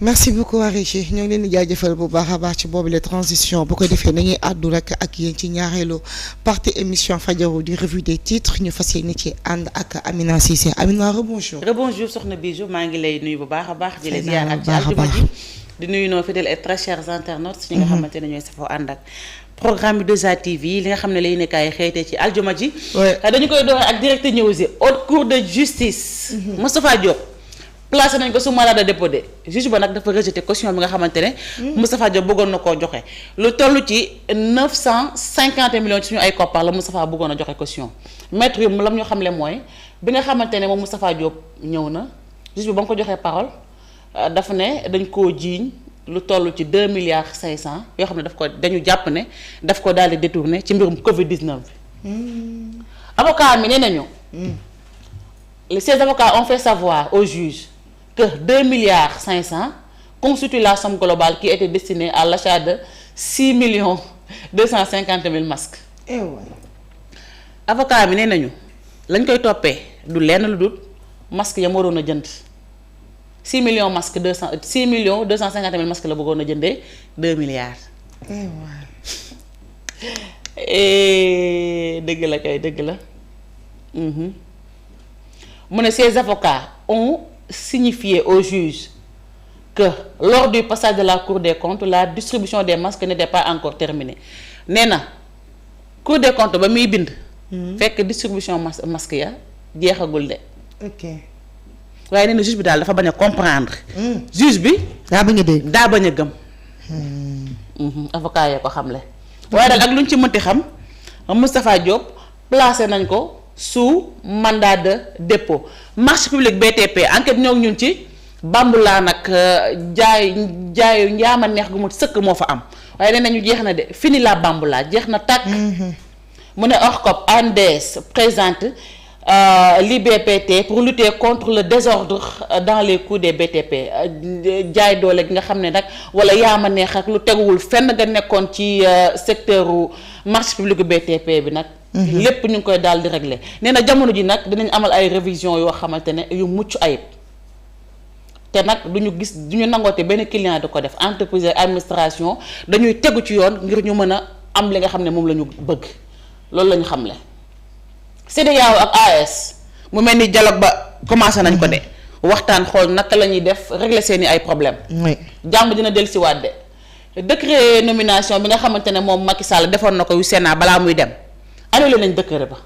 merci beaucoup Arégé ñoo ngi leen di jaajëfal bu baax a baax ci boobu la transition bu ko defee nañuy àddu rek ak yéen ci ñaareelu partie émission fajaru di revue des titres ñu fas yéene ci ànd ak Amina Cissé. Amina rebonjour. rebonjour soxna Bijou maa ngi lay nuyu bu baax a baax. di la ziar ak ci aljuma ji di nuyu nos fidèles et très chers internautes. ñi nga xamante ne ñooy safoo ànd ak programme bi 2A TV li nga xam ne lay nekkaay xëyte ci aljuma ji. dañu koy doore ak direct news yi haute cour de justice. Moustapha Diop. placé nañ ko su mandat de dépôt de juge ba nag dafa rejeté caution bi nga xamante ne Moustapha Diop bëggoon na koo joxe lu toll ci 950 millions ci suñu ay koppar la Moustapha bëggoon a joxe caution maître yi lam ñu xamle mooy bi nga xamante ne moom Moustapha Diop ñëw na juge bi ba mu ko joxee parole dafa ne dañ koo jiiñ lu toll ci 2 milliards 500 yoo xam ne dañu jàpp ne daf ko daal di détourné ci mbirum Covid 19 bi. avocat mi nee nañu. Ces avocats ont fait savoir au juge que 2 milliards 500 constituent la somme globale qui était destinée à l'achat de 6 millions 250 000 masques. eh ouais. avocat bi nee nañu lañ koy toppee du lenn lu dul masques ya mu waroon a jënd 6 millions masques 6 millions 250 000 masques la bëggoon a jëndee 2 milliards. eh ouais. dëgg la kay dëgg la. mu ne ces avocats ont signifié au juge que lors du passage de la Cour des comptes la distribution des masques n'était pas encore terminée nee na Cour des comptes ba muy bind. fekk distribution masque ya jeexagul de. ok waaye nee na juge bi daal dafa bañ a comprendre. juge bi. daa bañ a dégg daa bañ a gëm. avocat yee ko xamle. waaye daal ak lu ñu ci mënti xam Moustapha Diop placé nañ ko. sous mandat de dépôt marché public BTP enquête ñoo ñun ci bambulaa nag jaayu njaama neex gu mu sëkk moo fa am waaye nee nañu jeex na de fini la bambulaa jeex na tàkk. mu ne ORCOP ANDES présente l'IBPT pour lutter contre le désordre dans les coûts des BTP jaay doole gi nga xam ne nag wala yaama neex ak lu teguwul fenn nga nekkoon ci secteur marché public BTP bi nag. lépp ñu ngi koy daal di régler nee na jamono ji nag dinañ amal ay révision yoo xamante ne yu mucc ayib te nag duñu nangoote benn client di ko def entreprise administration dañuy tegu ci yoon ngir ñu mën a am li nga xam ne moom la ñu bëgg loolu la ñu xamle. CEDEAO ak AES mu mel ni dialogue ba commencé nañ ko de waxtaan xool naka la ñuy def régler seeni ay problème jàmm dina dellusiwaat de décret nomination bi nga xamante ne moom Macky Sall defoon na ko yu Sénat balaa muy dem. annulé nañ décret ba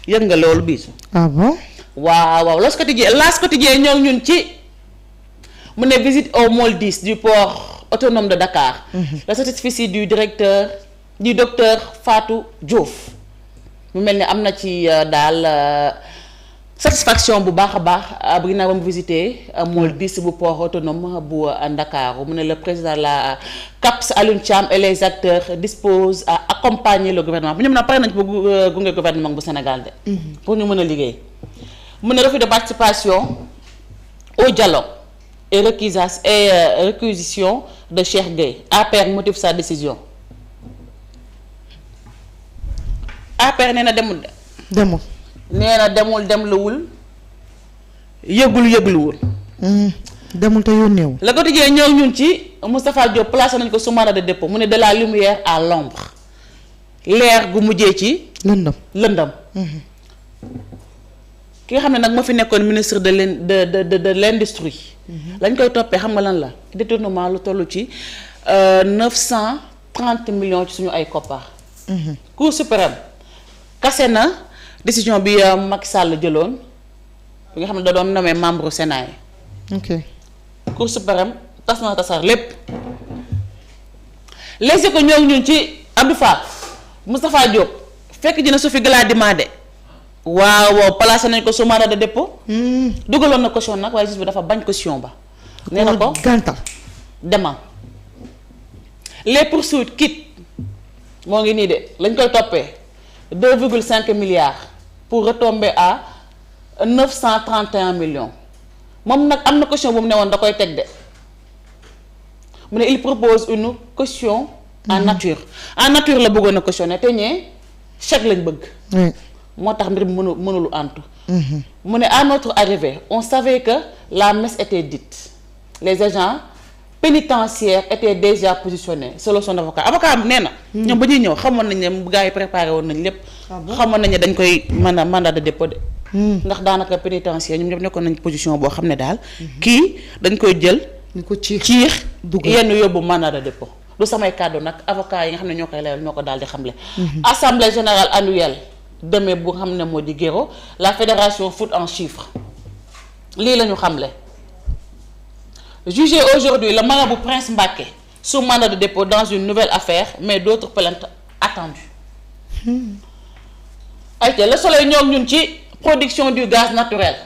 yëg nga loolu biisu. ah bon. waaw L'As Quotidien ñoo ñun ci mu ne visite au môle 10 du port autonome de Dakar. la satisfecit du docteur Fatou Diouf mu mel ni am na ci daal satisfaction bu baax a baax bu ginnaaw ba mu visité môle 10 bu port autonome bu Ndakaaru mu ne le président de la CAPS Alioune Thiam et les acteurs disposent à accompagner le gouvernement bu ñu mën a pare nañ pour gunge gouvernement bu Sénégal de. pour ñu mën a liggéey. mu ne refus de participation au dialogue et réquisition de Cheikh Gueye APR motive sa décision. APR nee na demul de. nee na demluwul yëgluwul. demul te yónneewul. Le Quotidien ñëw ñun ci Moustapha Diop placé nañ ko sous mandat de dépôt mu ne de la lumière à l'ombre leer gu mujjee ci. lëndëm. ki nga xam ne nag moo fi nekkoon ministre de l'industrie. lañ koy toppee xam nga lan la détournement lu toll ci 930 millions ci suñu ay koppar. Cour suprême kase na décision bi Macky Sall jëloon bi nga xam ne da doon nommé membre Sénat yi. ok. Cour suprême tasar lépp. Les Échos ñoo ñun ci Abdou Fall Moustapha Diop fekk dina su fi Gladima de waaw placé nañ ko sous mandat de dépôt. dugaloon na caution nag waaye juge bi dafa bañ caution ba. nee na ko gàntal demal. les poursuites quitte moo ngi nii de lañ koy toppee 2,5 milliards pour retomber à 931 millions moom nag am na caution bu mu ne woon da koy teg de mu ne il propose une caution en nature la bëggoon a cautionné te ñee chèque lañ bëgg. moo tax mbir mi mënulu antu. mu ne à notre arrivée on savait que la messe était dite les agents pénitentiaires étaient déjà positionnés selon son avocat bi nee na. ñoom ba ñuy ñëw xamoon nañ ne gars yi préparé woon nañ lépp. xamoon nañ ne dañ koy mandat de dépôt de. ndax daanaka pénitentiaire ñoom ñëpp nekkoon nañ position boo xam ne daal. kii dañ koy jël. ñu ko ciix yenn yóbbu mandat de dépôt. du samay kàddu nag avocat yi nga xam ne ñoo koy leeral ñoo ko daal di xamle. assemblée générale annuelle demee bu nga xam ne moo di Guéro la fédération foot en chiffres lii la ñu xamle. Jugé aujourd'hui le marabout Prince Mbacké sous mandat de dépôt dans une nouvelle affaire mais d'autres plaintes attendues. ayca Le Soleil ñoo ñun ci production du gaz naturel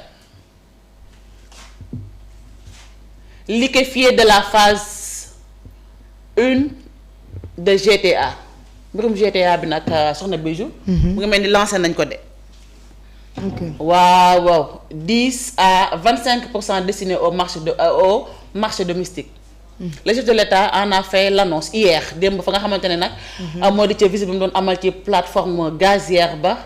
liquéfié de la phase 1 de GTA mbirum GTA bi nag soxna Bijou. mu ngi mel ni lancé nañ ko de. waaw 10 à 25% destinés au marché domestique. Le chef de l'État en a fait l'annonce hier démb fa nga xamante ne nag. moo di ca visite bi mu doon amal ci plateforme gazière ba.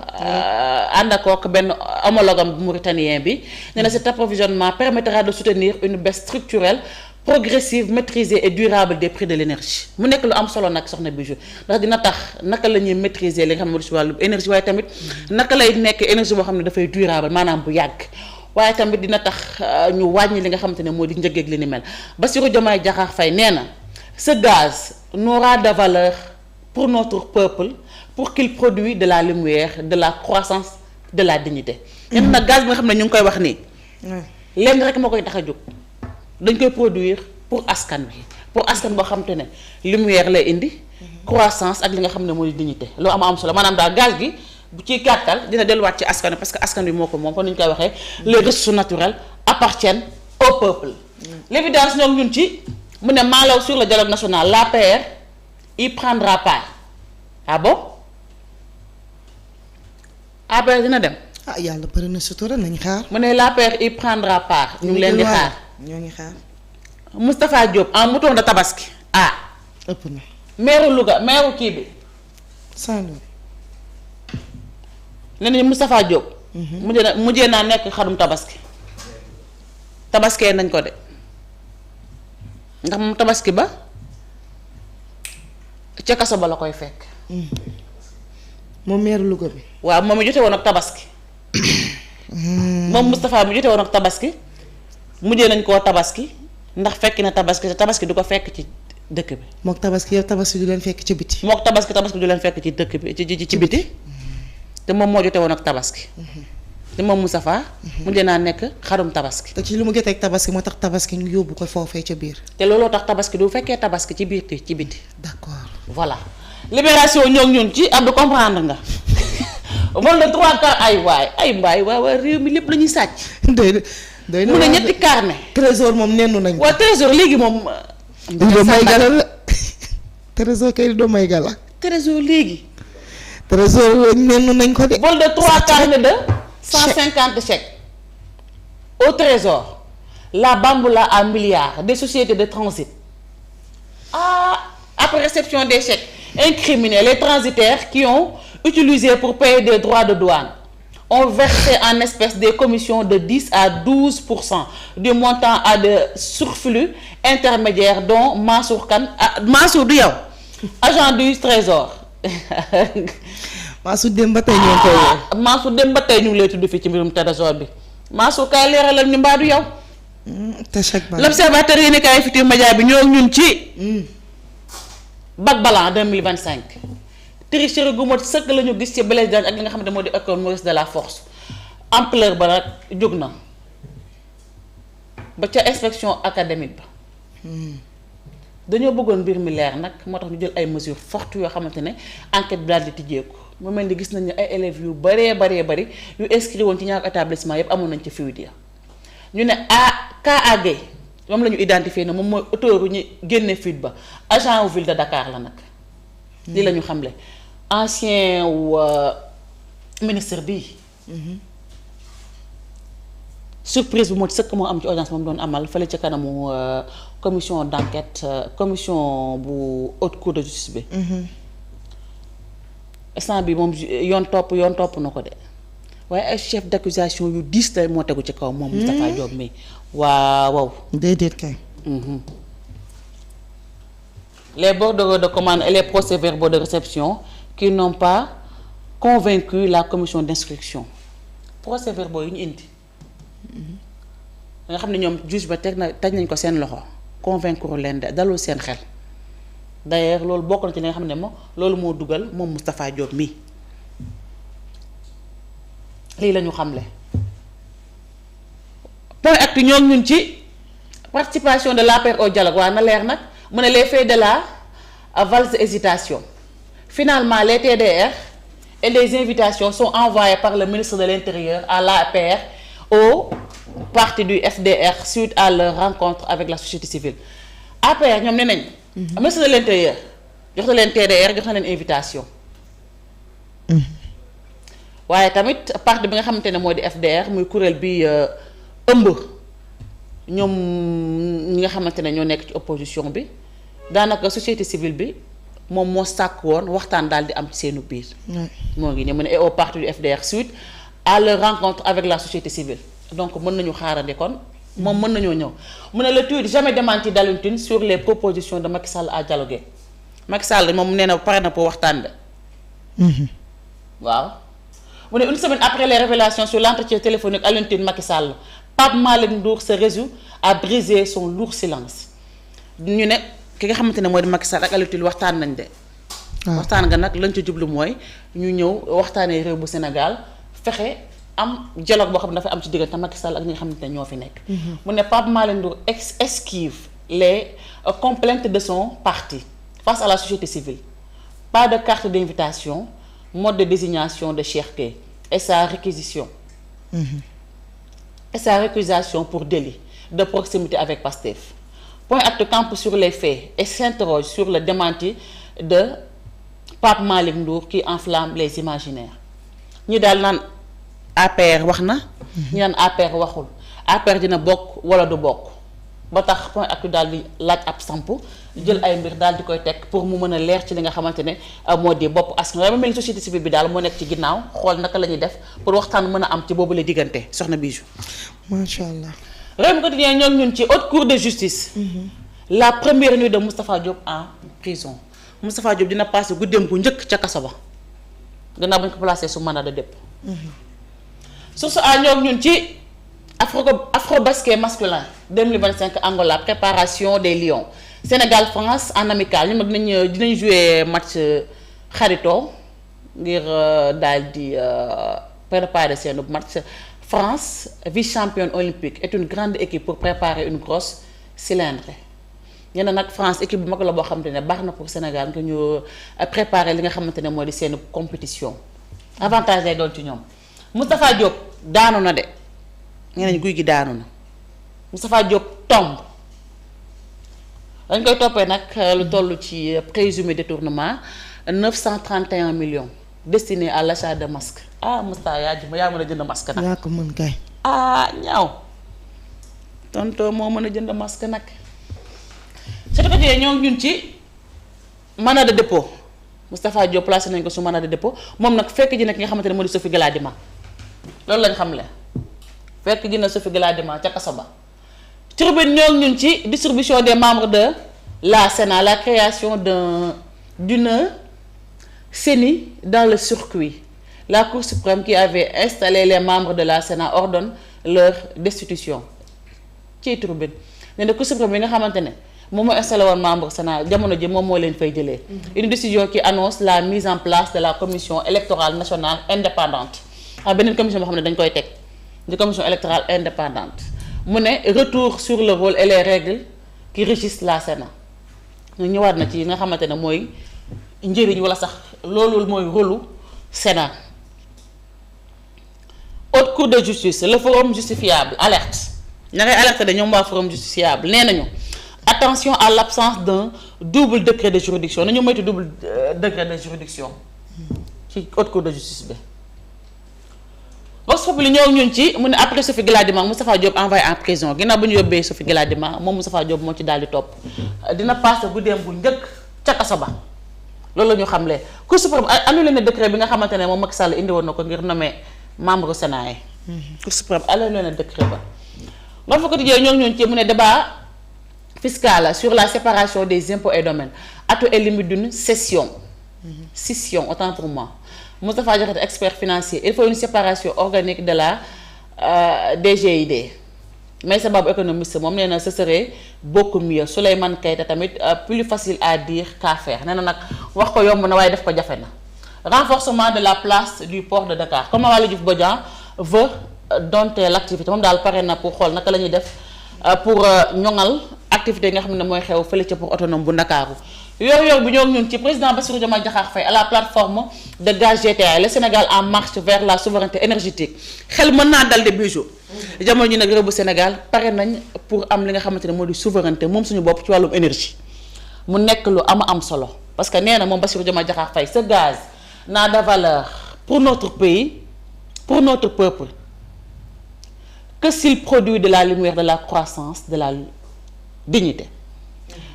ànd ak benn homologue am mauritanien bi. nee na cet approvisionnement permettra de soutenir une baisse structurelle progressive maîtrisée et durable des prix de l'énergie mu nekk lu am solo nag soxna Bijou ndax dina tax naka la ñuy maîtriser li nga xam ne moo di si wàllu énergie waaye tamit naka lay nekk énergie boo xam ne dafay durable maanaam bu yàgg. waaye tamit dina tax ñu wàññi li nga xamante ne moo di njëg ak li ni mel Bassirou Diomaye Diakhar Faye nee na ce gaz n'aura de valeur pour notre peuple pour qu'il produise de la lumière de la croissance de la dignité. nee na gaz bi nga xam ne ñu ngi koy wax nii. lenn rek moo koy tax a jóg dañ koy produire pour askan bi pour askan boo xamante ne lumière lay indi. croissance ak li nga xam ne moo di dignité loo am solo maanaam daal gaz gi. bu ci gàttal dina delluwaat ci askan parce que askan bi moo ko moom kon ni ñu koy waxee les ressources naturelles appartiennent au peuple. L'évidence ñoom ñun ci mu ne Malaw sur le dialogue national l'APR y prendra part ah bon APR dina dem. yàlla bëri na sutura nañ xaar. mu ne l'APR y prendra part. ñu ngi leen di xaar ñoo ngi xaar. Moustapha Diop en mouton de tabaski ëpp na. maire Louga maire kii bi. Saint-Louis. nee nañu Moustapha Diop. mujjee naa nekk xarum tabaski. tabaskee nañ ko de ndax moom tabaski ba ca kaso ba la koy fekk. moom meeru Louga bi. waaw moom mi jote woon ak tabaski. moom Moustapha mi jote woon ak tabaski mujjee nañ koo tabaski ndax fekk na tabaski te tabaski du ko fekk ci dëkk bi. mook tabaski yow tabaski du leen fekk ci biti. mook tabaski du leen fekk ci dëkk bi ci biti. te moom moo jote woon ak tabaski. te moom Moustapha mujjee naa nekk xarum tabaski. te ci li mu jotee ak tabaski moo tax tabaski ñu yóbbu ko foofee ca biir. te looloo tax tabaski du fekkee tabaski ci biir ci biti. d'accord voilà. Libération ñoo ñun ci Abdou comprendre nga. vol de 3 car ay mbaay waay réew mi lépp la ñuy sàcc. doy na mu ne ñetti carnet. trésor moom nennu nañ ko. waaw trésor léegi moom. doo may gala la trésor kay doo may gala. trésor léegi. trésor nennu nañ ko de. vol de 3 carnets de 150 chèques. Au trésor la bamboula à milliards des sociétés de transit. Après réception des chèques incriminés les transitaires qui ont utilisé pour payer des droits de douane ont versé en espèces des commissions de 10 à 12% du montant à de surflux intermédiaires dont Mansour Kane Mansour du yow agent du trésor. Mansour dem ba tey ñoo ngi koy woo. Mansour dem ba tey ñu ngi lay tudd fii ci mbirum trésor bi Mansour kay leeralal ñu mbaa du yow. te chaque fois l'observateur yi ne kay Futurs Médias bi ñoo ñun ci. bac blanc 2025. tricherie gu mot sëkk la ñu gis ci Blaise Diagne ak li nga xamante moo di école Maurice Delafosse ampleur ba nag jóg na ba ca inspection académique ba. dañoo bëggoon mbir mi leer nag moo tax ñu jël ay mesures fortes yoo xamante ne enquête bi daal di tijjeeku mu mel ni gis nañ ne ay élèves yu bari yu inscrit woon ci ñaari établissement yépp amoon nañ ci fuite ya ñu ne KAG moom la ñu identifié ne moom mooy auteur ñu génne fuite ba agent wu ville de Dakar la nag. lii la ñu xamle ancien ministre bi. surprise bu moo sëkk moo am ci audience moom doon amal fële ca kanamu commission d'enquête commission bu haute cour de justice bi. instant bi moom yoon topp na ko de. waaye ay chef d'accusation yu 10 la moo tegu ci kaw moom Moustapha Diop mi waaw. déedéet kay. Les bordereaux de commande et les procès-verbaux de réception qui n'ont pas convaincu la commission d'instruction procès-verbaux yi ñu indi. nga xam ne ñoom juge ba teg nañ ko seen loxo convaincre leen de dalul seen xel d'ailleurs loolu bokk na ci li nga xam ne loolu moo dugal moom Moustapha Diop mi lii la ñu xamle. point actu ñoo ñun ci participation de l'APR au dialogue waaye na leer nag mu ne les faits de la valse hésitation finalement les TDR et les invitations sont envoyées par le ministre de l'Intérieur à l'APR au parti du FDR suite à leur rencontre avec la société civile. APR ñoom nee nañ. ministre de l'Intérieur jox na leen TDR jox na leen invitation. waaye tamit parti bi nga xamante ne moo di FDR muy kuréel bi ëmb ñoom ñi nga xamante ne ñoo nekk ci opposition bi daanaka société civile bi moom moo sàkk woon waxtaan daal di am ci seenu biir. moo ngi ne mu ne et au parti du FDR suite à leur rencontre avec la société civile donc mën nañu xaarandi kon moom mën nañoo ñëw mu ne le tweet jamais démenti d'Alioune Tine sur les propositions de Macky Sall à dialoguer Macky Sall moom nee na pare na pour waxtaan de. waaw. mu ne une semaine après les révélations sur l'entretien téléphonique Alioune Tine Macky Sall Pape Malick Ndour se résout à briser son lourd silence ñu ne ki nga xamante ne mooy di Macky Sall ak Alioune Tine waxtaan nañ de. waxtaan nga nag lañ ci jublu mooy ñu ñëw waxtaanee réew bu Sénégal fexe am dialogue boo xam ne dafa am ci diggante Macky Sall ak ñi nga xamante ne ñoo fi nekk. mu ne Pape Malick Ndour esquive les complaintes de son parti face à la société civile pas de carte d'invitation. Mode de désignation de Cheikh Gueye et sa réquisition. Et sa récusation pour délit de proximité avec Pastef. Point actu campe sur les faits et s'interroge sur le démenti de Pape Malick Ndour qui enflamme les imaginaires. ñi daal naan APR wax na. ñi naan APR waxul. APR dina bokk wala du bokk. ba tax point actu daal di laaj ab samp jël ay mbir daal di koy teg pour mu mën a leer ci li nga xamante ne moo di bopp askan wi mel ni société civile bi daal moo nekk ci ginnaaw xool naka la ñuy def pour waxtaan mën a am ci boobu la diggante soxna Bijou. macha allah. Rewmi Quotidien ñoo ngi ñun ci haute cour de justice. La première nuit de Moustapha Diop en prison. Moustapha Diop dina passé guddeem gu njëkk ca kaso ba gannaaw ba ñu ko placé sous mandat de dépôt. Source A ñoo ngi ñun ci Afrobasket masculin 2025 Angola préparation des Lions Sénégal France en amical ñun nag dinañ jouer match xaritoo ngir daal di préparer seen match. France vice-championne olympique est une grande équipe pour préparer une grosse cylindrée ñeneen nag France équipe bu mag la boo xamante ne baax na pour Sénégal nga ñu préparer li nga xamante ne moo di seen compétition avantage lay doon ci ñoom. Moustapha Diop daanu na de ñeneen guy gi daanu na Moustapha Diop tombe dañ koy toppee nag lu toll ci présumé détournement 931 millions destinés à l'achat de masques. ah Moustapha yaa mën a jënd masque nag. yaa ko mën kay. ñaaw tonton moo mën a jënd masque nag. su ko defee ñoo ñun ci mandat de dépôt Moustapha Diop placé nañ ko su mandat de dépôt moom nag fekk ji nag nga xamante ne moo di Sophie Gladima loolu lañ xam le fekk ji na Sophie Gladima ca kaso ba. Tribune ñoo ñun ci distribution des membres de la Sénat la création d'une CENI dans le circuit. La Cour suprême qui avait installé les membres de la Sénat ordonne leur destitution ci Tribune nee na Cour suprême bi nga xamante ne moom moo installé woon membre Sénat jamono ji moom moo leen fay jëlee. Une décision qui annonce la mise en place de la commission électorale nationale indépendante beneen commission boo xam ne dañ koy teg di commission électorale indépendante mu ne retour sur le rôle et les règles qui régissent la Sénat ñu ñëwaat na ci nga xamante ne mooy njëriñ wala sax loolu mooy rôlu Sénat. Haute Cour de justice le forum justifiable alerte ña ngay alerte de ñoom waa forum justifiable nee nañu attention à l'absence d'un double degré de juridiction nañu moytu double degré de juridiction ci Haute Cour de justice bi. Vox Populi ñëw ñun ci mu ne après Sophie Gladima Moustapha Diop envoyé en prison ginnaaw ba ñu yóbbee Sophie Gladima moom Moustapha Diop moo ci daal di topp dina passé guddeem bu njëkk ca kaso ba loolu la ñu xamle Cour suprême annulé na décret bi nga xamante ne moom Macky Sall indi woon na ko ngir nommer membre Sénat yi. Cour suprême alors na décret ba. nga fa ko tijjee ñoo ci mu ne débat fiscal sur la séparation des impôts et domaines atu et limite d'une scission. Scission autant pour moi. Moustapha Diakhaté expert financier il faut une séparation organique de la DGID. mais sa baabu économiste moom nee na ce serait beaucoup mieux Souleymane Keita tamit plus facile à dire qu'à faire nee na nag wax ko yomb na waaye def ko jafe na. renforcement de la place du port de Dakar comme Waly Diouf Bodian veut dompter l'activité moom daal pare na pour xool naka la ñuy def pour ñoŋal activité yi nga xam ne mooy xew fële ca port autonome bu Ndakaaru yor bi ñoo ñun ci président Bassirou Diomaye Diakhar Faye à la plateforme de gaz GTA le Sénégal en marche vers la souveraineté énergétique xel mën naa dal de bijou jamono ji nag réew bu Sénégal pare nañ pour am li nga xamante ne moo di souveraineté moom suñu bopp ci wàllum énergie mu nekk lu am solo parce que nee na moom Bassirou Diomaye Diakhar Faye ce gaz n'a de valeur pour notre pays pour notre peuple que s'il produit de la lumière de la croissance de la dignité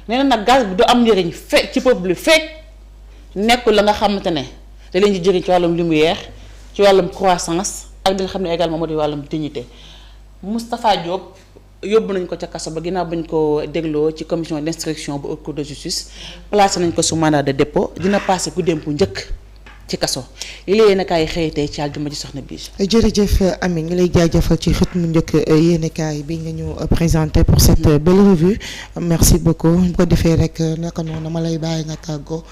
nee na nag gaz bi du am njëriñ fekk ci peuple bi fekk nekkul la nga xamante ne da leen di jëriñ ci wàllum lumière ci wàllum croissance ak di nga xam ne également moo di wàllum dignité Moustapha Diop yóbbu nañ ko ca kaso ba ginnaaw bañ ko dégloo ci commission d'instruction bu haute cour de justice placé nañ ko sous mandat de dépôt dina passé guddeem bu njëkk ci kaso li la yéenekaay yi xëy tey ci àljuma ji soxna Biche. jërëjëf Ami ñu lay jaajëfal ci xët mu njëkk yéenekaay bi nga ñu présenté pour cette belle revue merci beaucoup bu ko defee rek naka noonu ma lay bàyyi nga tàggoo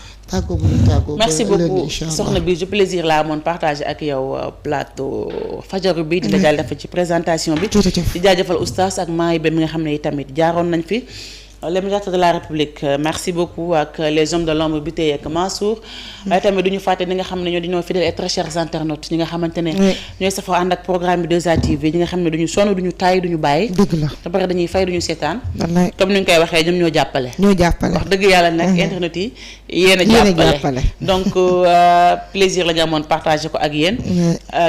bu ñu tàggoo. merci beaucoup soxna Biche plaisir laa amoon partagé ak yow plateau fajaru bi. di la jaajëfal ci présentation bi. di jaajëfal oustaz ak maa ba mi nga xam ne tamit jaaroon nañ fi. les médiateurs de la République merci beaucoup ak les hommes de l'ombre bi tey ak Mansour waaye tamit du ñu fàtte ñi nga xam ne ñoo di ñoo fidèles et très chers internautes ñi nga xamante ne ñooy safoo ànd ak programme bi 2A TV ñi nga xam ne duñu sonn duñu taay duñu bàyyi dëgg la te pare dañuy fay duñu seetaan comme ni ñu koy waxee ñoom ñoo jàppale wax dëgg yàlla nag internet yi yéen a jàppale donc plaisir la ñu amoon partagé ko ak yéen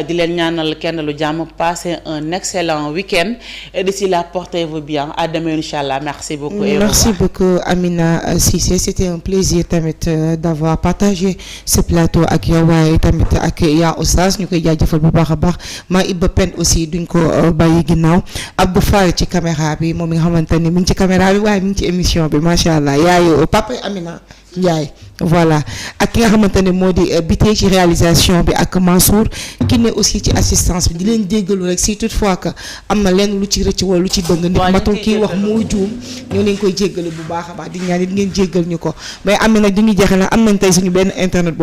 di leen ñaanal kenn lu jàmm passer un excellent week-end et d'ici là portez-vous bien à demain inchallah merci beaucoup. Merci beaucoup Amina Cissé c'était un plaisir tamit d'avoir partagé ce plateau ak yow waaye tamit ak yaa Oustaz ñu koy jaajëfal bu baax a baax maa Ibba Pen aussi duñ ko bàyyi ginnaaw Abdou Fall ci caméra bi moom mi nga xamante ni mi ngi ci caméra bi waaye mi ngi ci émission bi macha allah yaayu papa Amina Ndiaye voilà ak ki nga xamante ne moo di Bité ci réalisation bi ak Mansour ki ne aussi ci assistance bi di leen jéggalu rek si toutefois que am na lenn lu ci rëcc wala lu ci dëng nit matul kii wax moo juum ñoo leen koy jéggalu bu baax a baax di ñaan it ngeen jéggal ñu ko mais am na nag di ñu jeexal am nañ tey suñu benn internet boo